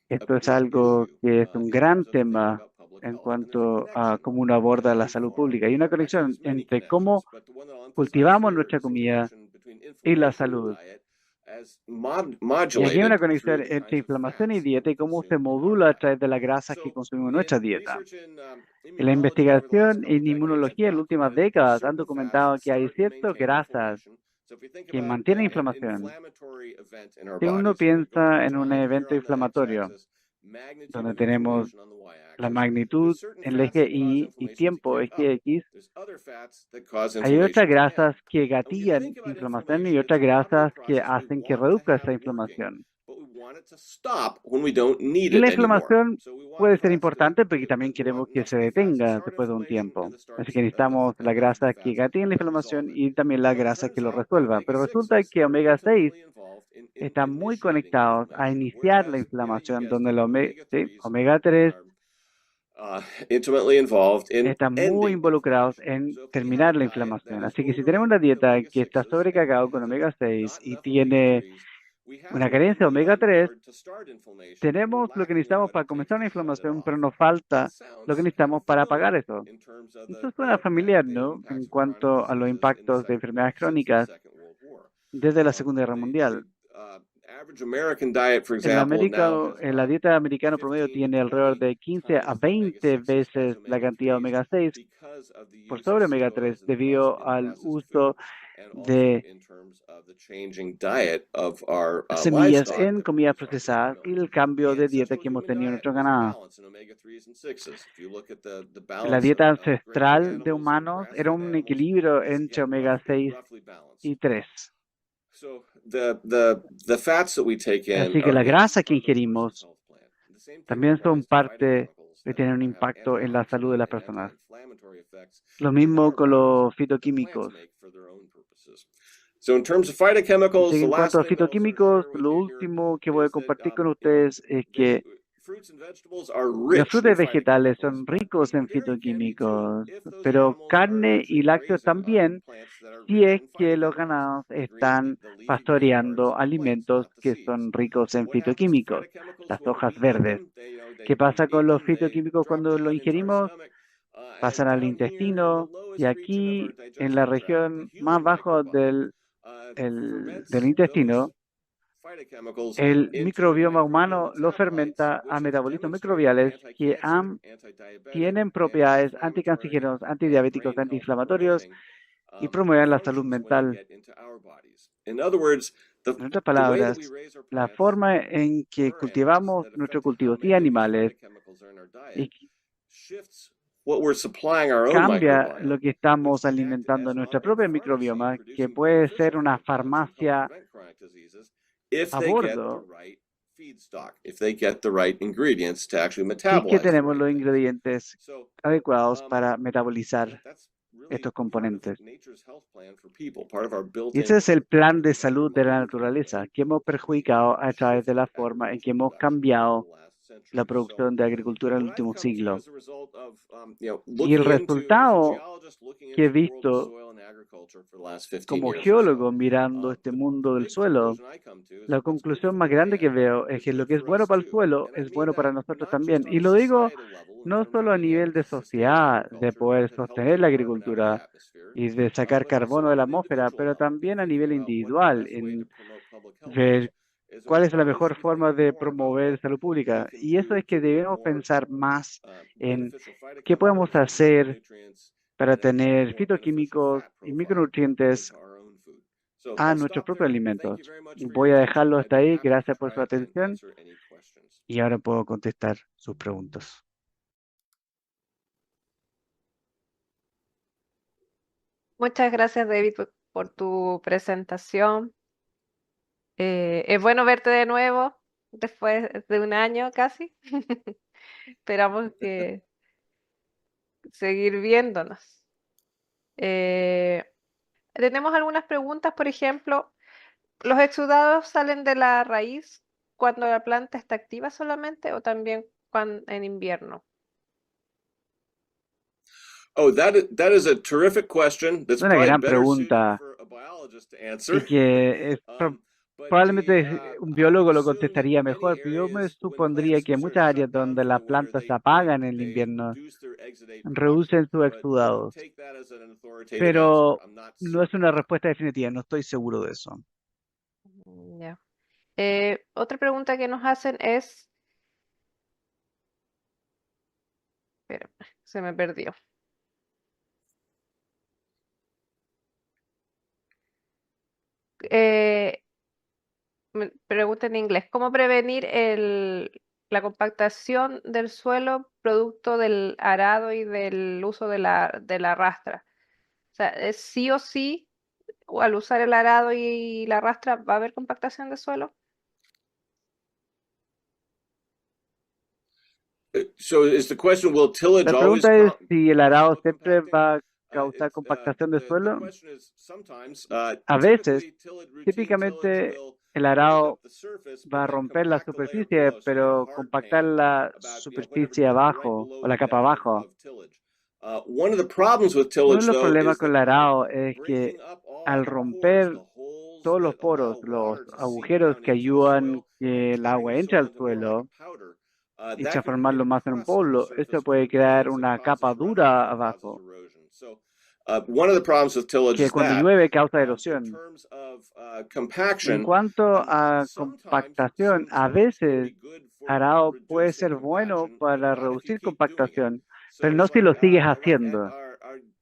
Esto es algo que es un gran tema en cuanto a cómo uno aborda la salud pública. Hay una conexión entre cómo cultivamos nuestra comida y la salud. Y aquí hay una conexión entre inflamación y dieta y cómo se modula a través de las grasas que consumimos en nuestra dieta. En la investigación en inmunología en las últimas décadas han documentado que hay ciertas grasas que mantienen inflamación. Si uno piensa en un evento inflamatorio, donde tenemos la magnitud en el eje Y y tiempo, eje X, hay otras grasas que gatillan inflamación y otras grasas que hacen que reduzca esa inflamación. Y la inflamación puede ser importante porque también queremos que se detenga después de un tiempo. Así que necesitamos la grasa que gatillen la inflamación y también la grasa que lo resuelva. Pero resulta que omega 6 están muy conectados a iniciar la inflamación, donde el omega 3 están muy involucrados en terminar la inflamación. Así que si tenemos una dieta que está sobrecargada con omega 6 y tiene una carencia de omega 3, tenemos lo que necesitamos para comenzar una inflamación, pero nos falta lo que necesitamos para apagar eso. Esto suena familiar, ¿no? En cuanto a los impactos de enfermedades crónicas desde la Segunda Guerra Mundial. La dieta americana promedio tiene alrededor de 15 a 20 veces la cantidad de omega 6 por sobre omega 3 debido al uso de semillas en comidas procesadas y el cambio de dieta que hemos tenido en nuestro ganado. La dieta ancestral de humanos era un equilibrio entre omega 6 y 3. Así que la grasa que ingerimos también son parte de tener un impacto en la salud de las personas. Lo mismo con los fitoquímicos. Así que en cuanto a fitoquímicos, lo último que voy a compartir con ustedes es que las frutas y vegetales son ricos en fitoquímicos, pero carne y lácteos también, si es que los ganados están pastoreando alimentos que son ricos en fitoquímicos, las hojas verdes. ¿Qué pasa con los fitoquímicos cuando los ingerimos? Pasan al intestino y aquí en la región más bajo del intestino, el microbioma humano lo fermenta a metabolismos microbiales que tienen propiedades anticancerígenos, antidiabéticos, antiinflamatorios y promueven la salud mental. En otras palabras, la forma en que cultivamos nuestros cultivos y animales cambia lo que estamos alimentando en nuestra propia microbioma, que puede ser una farmacia a bordo y que tenemos los ingredientes adecuados para metabolizar estos componentes. Y ese es el plan de salud de la naturaleza que hemos perjudicado a través de la forma en que hemos cambiado la producción de agricultura en el último siglo. Y el resultado que he visto como geólogo mirando este mundo del suelo, la conclusión más grande que veo es que lo que es bueno para el suelo es bueno para nosotros también. Y lo digo no solo a nivel de sociedad, de poder sostener la agricultura y de sacar carbono de la atmósfera, pero también a nivel individual, en ver cuál es la mejor forma de promover salud pública. Y eso es que debemos pensar más en qué podemos hacer para tener fitoquímicos y micronutrientes a nuestros propios alimentos. Voy a dejarlo hasta ahí. Gracias por su atención. Y ahora puedo contestar sus preguntas. Muchas gracias, David, por tu presentación. Es bueno verte de nuevo después de un año casi. Esperamos que seguir viéndonos. Eh, Tenemos algunas preguntas, por ejemplo, ¿los exudados salen de la raíz cuando la planta está activa solamente o también en invierno? Oh, that is a terrific question. That's Es una probably gran better suited pregunta for a biologist to y answer. que But probablemente un biólogo lo assume that contestaría in many mejor, pero yo me areas, when supondría plants que en are muchas áreas shut down donde for las the winter, plantas se apagan en el they invierno reduce their exudate production. reducen sus But wouldn't exudados, take that as an authoritative answer. pero I'm not no es certain una of that. respuesta definitiva, no estoy seguro de eso. Ya. Otra pregunta que nos hacen es, espera, se me perdió. Pregunta en inglés, ¿cómo prevenir la compactación del suelo producto del arado y del uso de la rastra? O sea, ¿es sí o sí, o al usar el arado y la rastra, va a haber compactación de suelo? So is the question, will tillage La always pregunta es cause si el arado soil siempre compacting? va a causar compactación de The suelo. question is sometimes, A veces, routine tillage típicamente will el break up arado the surface, va but a then romper la compact the layer superficie, below. So you have a pero hard compactar pan la about whatever superficie depth right abajo below o la the capa depth abajo. of tillage. One of the problems with Uno de tillage, los though, problemas is con that el by arado es que breaking up al all the pores, romper the holes todos los that poros, allow los water to seep agujeros down que into the ayudan soil and que el turning agua the entre soil al into more like suelo a powder, y that could create transformarlo a más en un crust on the polvo, esto surface, puede which crear builds and una capa causes runoff dura and causes abajo, erosion. So one of the problems with tillage que is cuando that. llueve causa In erosión. terms of En compaction, cuanto a sometimes compactación, some a tillage can veces be good for arado puede reducing ser bueno compaction, but para not if you reducir keep doing it. compactación, pero So no it's si lo like sigues at haciendo.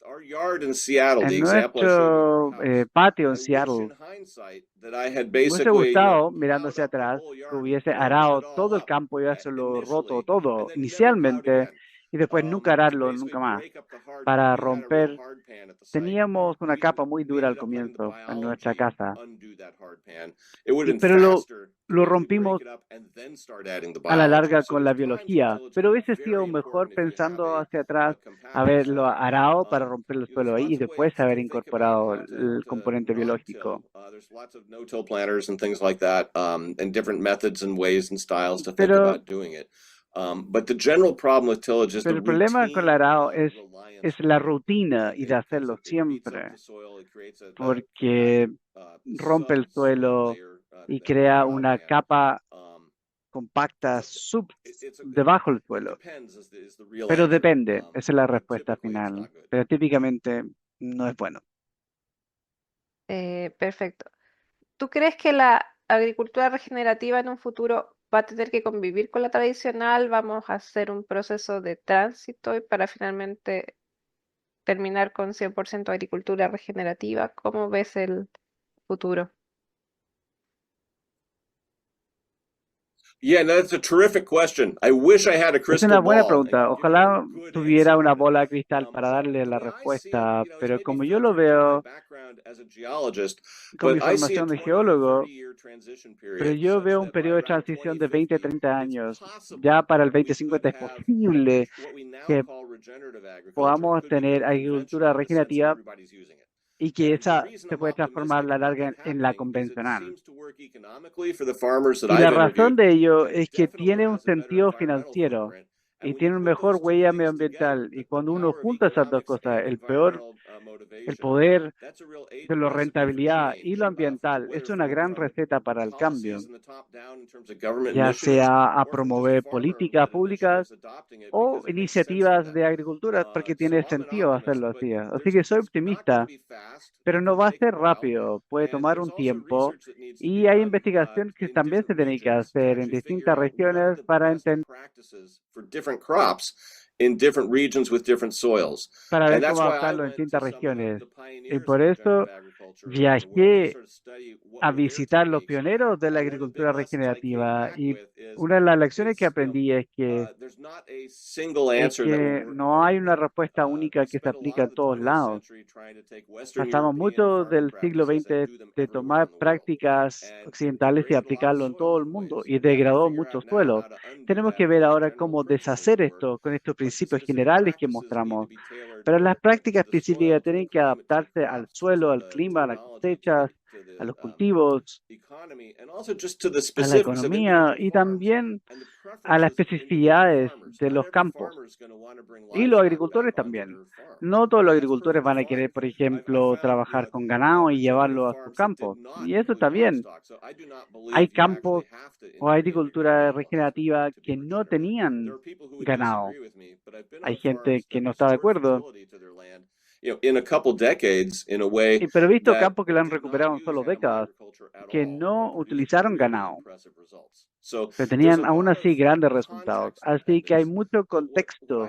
our yard in Seattle, the En example I showed you of our nuestro house. patio en I wish in Seattle, hindsight that I had me hubiese basically, gustado, mirando plowed hacia up the atrás, whole que yard and hubiese broken it arado all todo el up campo y haberlo roto initially, and todo then never plowed inicialmente again. y después nunca To ararlo basically nunca más. break up the hard, Para we had a real romper, hard pan at the site. teníamos una capa muy We dura al ended up letting the comienzo en nuestra biology casa, undo that hard pan. It would have been pero faster to lo basically break rompimos it up and then start adding the a la biology. larga So con la there's times when biología, tillage can pero be hubiese sido very mejor important if you have pensando hacia a atrás, compaction haberlo soil. arado para romper el There's suelo ahí y lots of después ways haber to think about incorporado how el to componente not till. biológico. There's lots of no-till planters and things like that, and different methods and ways and styles to think Pero, about doing it. But the general problem with tillage is the pero el problema con el routine arado reliance es on la it. rutina y de It hacerlo beats up siempre, the soil. It creates a porque rompe el subsoil suelo layer y in the crea crop una pan. capa compacta debajo del It suelo. depends is the real Pero answer. depende, esa es la respuesta Typically it's final. not good. Pero típicamente no es bueno. Perfecto. ¿Tú crees que la agricultura regenerativa en un futuro va a tener que convivir con la tradicional? ¿Vamos a hacer un proceso de tránsito y para finalmente terminar con 100% agricultura regenerativa? ¿Cómo ves el futuro? Yeah, no, that's a terrific question. I wish I had a Es crystal una buena ball. I pregunta. could give you a Ojalá good tuviera answer una on bola de that. cristal para darle The la way I see it, respuesta, it's pero maybe como yo lo filtered to my veo background as a geologist, con mi but I see a formación de 20 or geólogo, 30 year transition pero period yo such veo un that by periodo de around transición de 20 a 2050, 30 it's años. possible Ya para el that we could 2050 es have posible what we now que call regenerative agriculture. podamos Could tener become agricultura conventional in the sense that regenerativa everybody's using it. y que And the esa reason se I'm puede transformar a optimistic la about larga that en la happening is it convencional. seems to work economically for the farmers that Y la I've razón interviewed, de ello and it es que definitely tiene un has a better sentido environmental financiero footprint. And y when you tiene una put mejor those two huella things together, medioambiental. Y the cuando uno power of junta esas dos economics cosas, and el peor, environmental el motivation, poder that's a real de la recipe for rentabilidad y change lo for ambiental, es whether una gran from receta para el policies cambio, in the top down in terms of government ya initiatives, sea a or from just promover políticas farmer-led públicas initiatives adopting it o because it makes sense for iniciativas them. de agricultura, porque So tiene I'm an sentido optimist, hacerlo but así. Así que soy it's not going to optimista, be fast. pero It no could va a take a ser while. rápido, puede And tomar there's un also tiempo research that needs to be y hay done investigación que in también se different tiene que regions to hacer en actually figure distintas out what are regiones the para, best practices for different crops in different regions with different soils. para And ver that's cómo why I adaptarlo en went to distintas some of regiones. the Y pioneers of por eso regenerative agriculture. viajé a visitar los pioneros de la agricultura regenerativa y una de las lecciones que aprendí es que no hay una respuesta única que se aplica en todos lados. Pasamos mucho del siglo XX de tomar prácticas occidentales y aplicarlo en todo el mundo y degradó muchos suelos. Tenemos que ver ahora cómo deshacer esto con estos principios generales que mostramos. Pero las prácticas específicas tienen que adaptarse al suelo, al clima, a las cosechas, a los cultivos, a la economía y también a las especificidades de los campos. Y los agricultores también. No todos los agricultores van a querer, por ejemplo, trabajar con ganado y llevarlo a sus campos. Y eso está bien. Hay campos o agricultura regenerativa que no tenían ganado. Hay gente que no está de acuerdo. Pero he visto campos que lo han recuperado en solo décadas, que no utilizaron ganado, pero tenían aún así grandes resultados. Así que hay mucho contexto.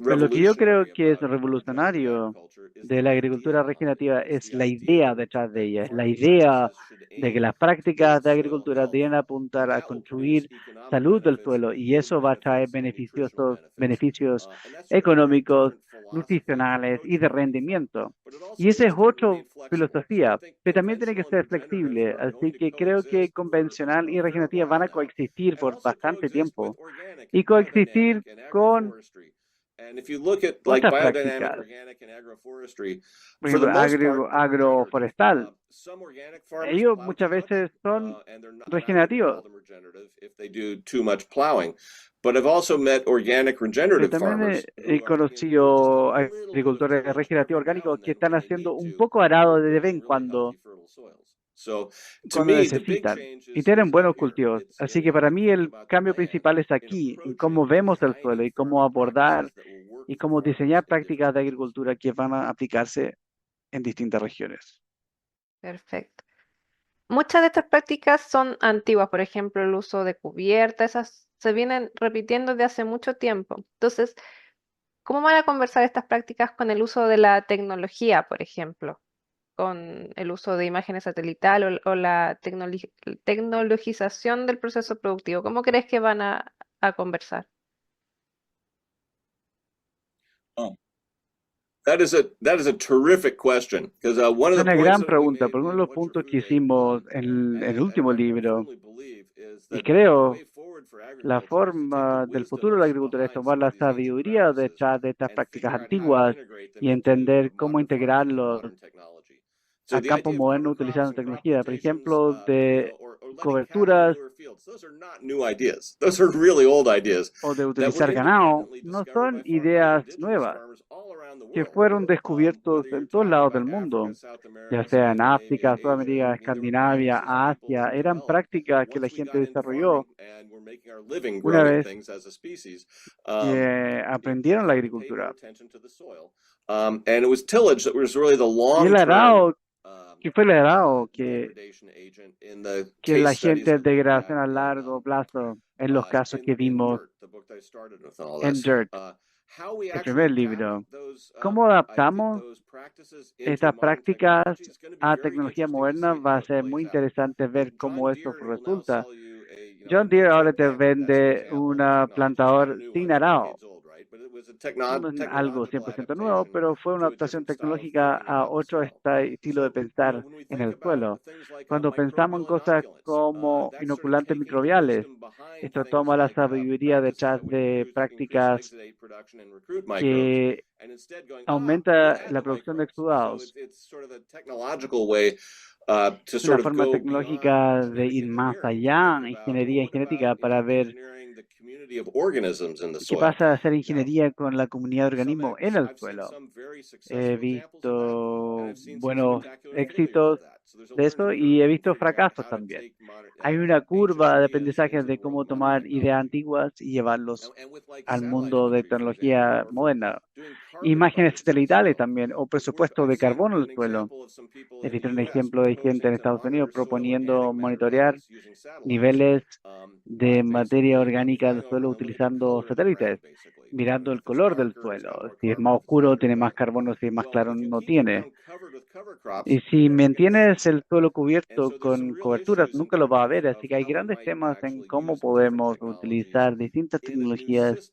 Pero lo que yo creo que es revolucionario de la agricultura regenerativa es la idea detrás de ella, es la idea de que las prácticas de agricultura deben apuntar a construir salud del suelo y eso va a traer beneficios económicos, nutricionales y de rendimiento. Y esa es otra filosofía, pero también tiene que ser flexible. Así que creo que convencional y regenerativa van a coexistir por bastante tiempo y coexistir con otras prácticas. Por ejemplo, agroforestal. Ellos muchas veces son regenerativos. Pero también he conocido agricultores regenerativos orgánicos que están haciendo un poco arado de vez en cuando necesitan y tienen buenos cultivos. Así que para mí el cambio principal es aquí, en cómo vemos el suelo y cómo abordar y cómo diseñar prácticas de agricultura que van a aplicarse en distintas regiones. Perfecto. Muchas de estas prácticas son antiguas, por ejemplo, el uso de cubierta, esas se vienen repitiendo desde hace mucho tiempo. Entonces, ¿cómo van a conversar estas prácticas con el uso de la tecnología, por ejemplo? Con el uso de imágenes satelital o la tecnologización del proceso productivo. ¿Cómo crees que van a conversar? Es una gran pregunta, pero uno de los puntos que hicimos en el último libro, y creo la forma del futuro de la agricultura es tomar la sabiduría detrás de estas prácticas antiguas y entender cómo integrarlos a campos modernos utilizando tecnología, por ejemplo, de coberturas o de utilizar ganado, no son ideas nuevas que fueron descubiertos en todos lados del mundo, ya sea en África, Sudamérica, Escandinavia, Asia, eran prácticas que la gente desarrolló una vez que aprendieron la agricultura. Y el arado, que fue el arado que la gente degradación a largo plazo, en los casos que vimos en Dirt, el primer libro. ¿Cómo adaptamos estas prácticas a tecnología moderna? Va a ser muy interesante ver cómo esto resulta. John Deere ahora te vende un plantador sin arado. No es algo 100% nuevo, pero fue una adaptación tecnológica a otro estilo de pensar en el suelo. Cuando pensamos en cosas como inoculantes microbiales, esto toma la sabiduría detrás de prácticas que aumenta la producción de exudados. Es una forma tecnológica de ir más allá, ingeniería genética, para ver qué pasa a hacer ingeniería con la comunidad de organismos en el suelo. He visto buenos éxitos de eso y he visto fracasos también. Hay una curva de aprendizaje de cómo tomar ideas antiguas y llevarlos al mundo de tecnología moderna. Imágenes satelitales también, o presupuesto de carbono en el suelo. He visto un ejemplo de gente en Estados Unidos proponiendo monitorear niveles de materia orgánica del suelo utilizando satélites, mirando el color del suelo. Si es más oscuro, tiene más carbono, si es más claro, no tiene. Y si mantienes el suelo cubierto con coberturas, nunca lo va a ver. Así que hay grandes temas en cómo podemos utilizar distintas tecnologías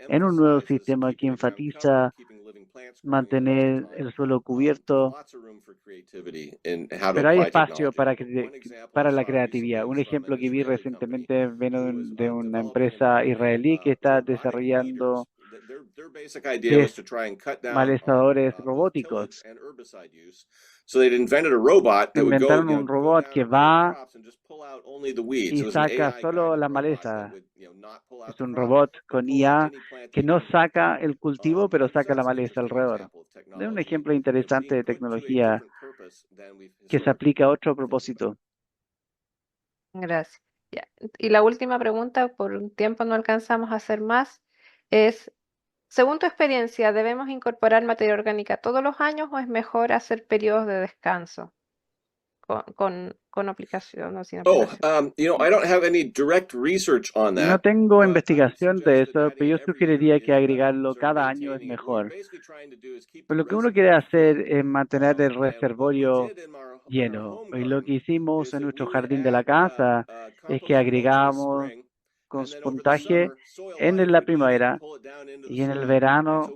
en un nuevo sistema que enfatiza mantener el suelo cubierto, pero hay espacio para la creatividad. Un ejemplo que vi recientemente vino de una empresa israelí que está desarrollando desmalezadores robóticos. Inventaron un robot que va y saca solo la maleza. Es un robot con IA que no saca el cultivo, pero saca la maleza alrededor. Es un ejemplo interesante de tecnología que se aplica a otro propósito. Gracias. Ya. Y la última pregunta, por un tiempo no alcanzamos a hacer más, es, según tu experiencia, ¿debemos incorporar materia orgánica todos los años o es mejor hacer periodos de descanso con aplicación o sin aplicación? I don't have any direct research on No that. tengo investigación de eso, pero yo sugeriría que agregarlo cada año es mejor. Pero lo que uno quiere hacer es mantener el reservorio lleno. Y lo que hicimos en nuestro jardín de la casa es que agregamos con puntaje en la primavera y en el verano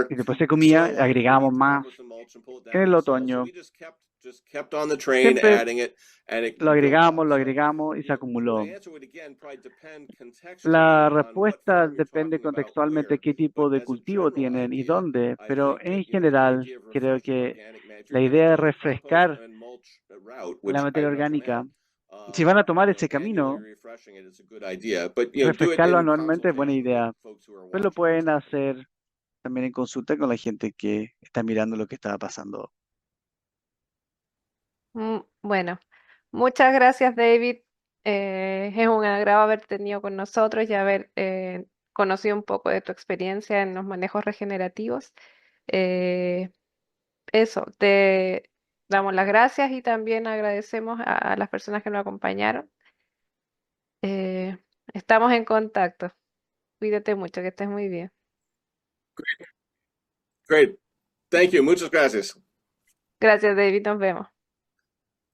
y después se comía, agregamos más en el otoño. Siempre lo agregamos y se acumuló. La respuesta depende contextualmente de qué tipo de cultivo tienen y dónde, pero en general creo que la idea de refrescar la materia orgánica, si van a tomar ese camino, refrescarlo anualmente es buena idea, pero lo pueden hacer también en consulta con la gente que está mirando lo que está pasando. Bueno, muchas gracias, David. Es un agrado haber tenido con nosotros y haber conocido un poco de tu experiencia en los manejos regenerativos. Eh, Eso, te damos las gracias y también agradecemos a las personas que nos acompañaron. Eh, Estamos en contacto. Cuídate mucho, que estés muy bien. Great. Thank you. Muchas gracias. Gracias, David. Nos vemos.